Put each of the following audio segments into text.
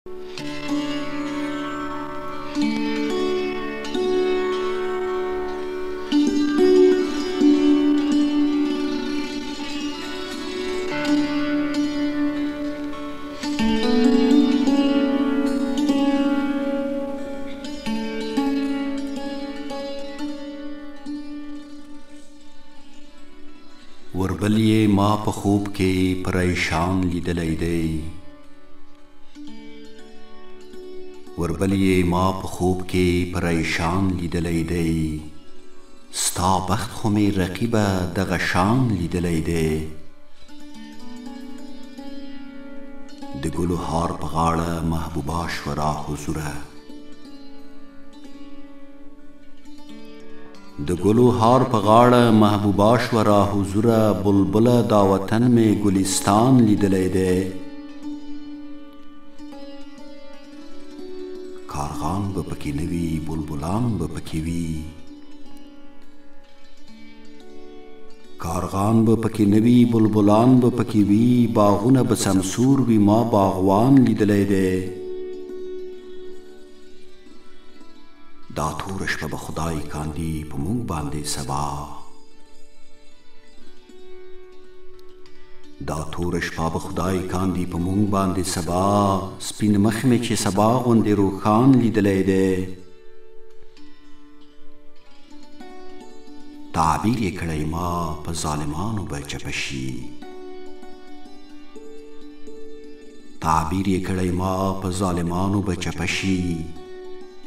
وربل یې ما په خوب کې پریشان لیدلی دی. وربل یې ما په خوب کې پریشان لیدلی دی. ستا بخت خو مې رقیبه دغه شان لیدلی دی. د ګلو هار په غاړه محبوبه شوه را حضوره. د ګلو هار په غاړه محبوبه شوه را حضوره. بلبله دا وطن مې ګلستان لیدلی دی. کارغان به پکې نه وي، بلبلان به پکې وي. کارغان به پکې نه وي، بلبلان به پکې وي. باغونه به سمسور وي، ما باغوان لیدلی دی. دا توره شپه به خدای کاندي په موږ باندې سبا. دا توره شپه به خدای کاندي په موږ باندې سبا. سپین مخ مې چې سبا غوندې روښان لیدلی دی. تعبیر یې کړی ما په ظالمانو به چپه شي. تعبیر یې کړی ما په ظالمانو به چپه شي.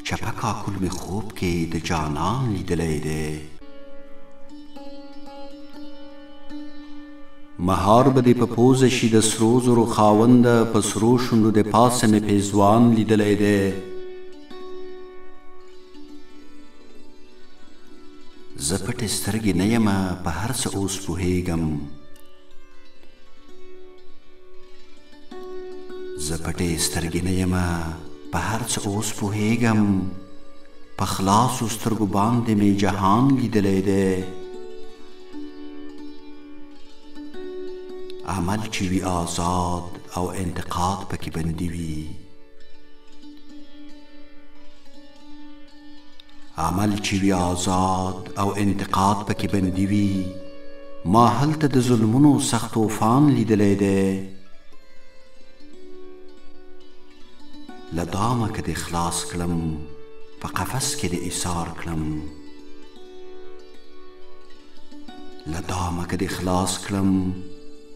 چپه کاکل مې خوب کې د جانان لیدلی دی. مهار به دې په پوزه شي د سرو زرو خاونده. په سرو شونډو د پاسه مې پیزوان لیدلی دی. زه پټې سترګې نه یمه په هر څه اوس پوهېږم. زه پټې سترګې نه یمه په هر څه اوس پوهېږم. په خلاصو سترګو باندې مې جهان لیدلی دی. عمل چې وي آزاد او انتقاد پکې بندي وي. عمل چې وي آزاد او انتقاد پکې بندي وي. ما هلته د ظلمونو سخت طوفان لیدلی دی. له دامه که دې خلاص کړم په قفس کې دې ایثار کړم. له دامه که دې خلاص کړم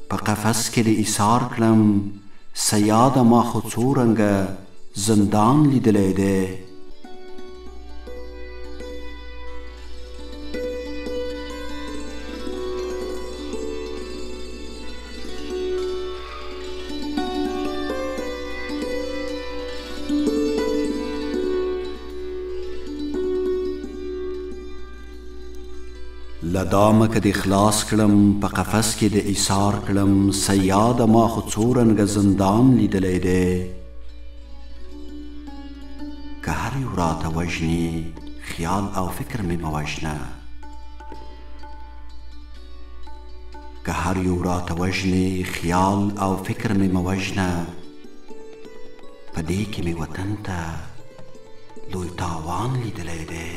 په قفس کې دې ایثار کړم. صیاده ما خو څو رنګه زندان لیدلی دی. له دامه که دې خلاص کړم په قفس کې دې ایثار کړم. صیاده ما خو څو رنګه زندان لیدلی دی. که هر یو راته وژني خیال او فکر مې مه وژنه. که هر یو راته وژني خیال او فکر مې مه وژنه. په دې کې مې وطن ته لوی تاوان لیدلی دی.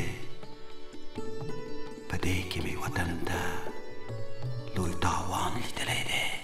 په دې کې مې وطن ته لوی تاوان لیدلی دی.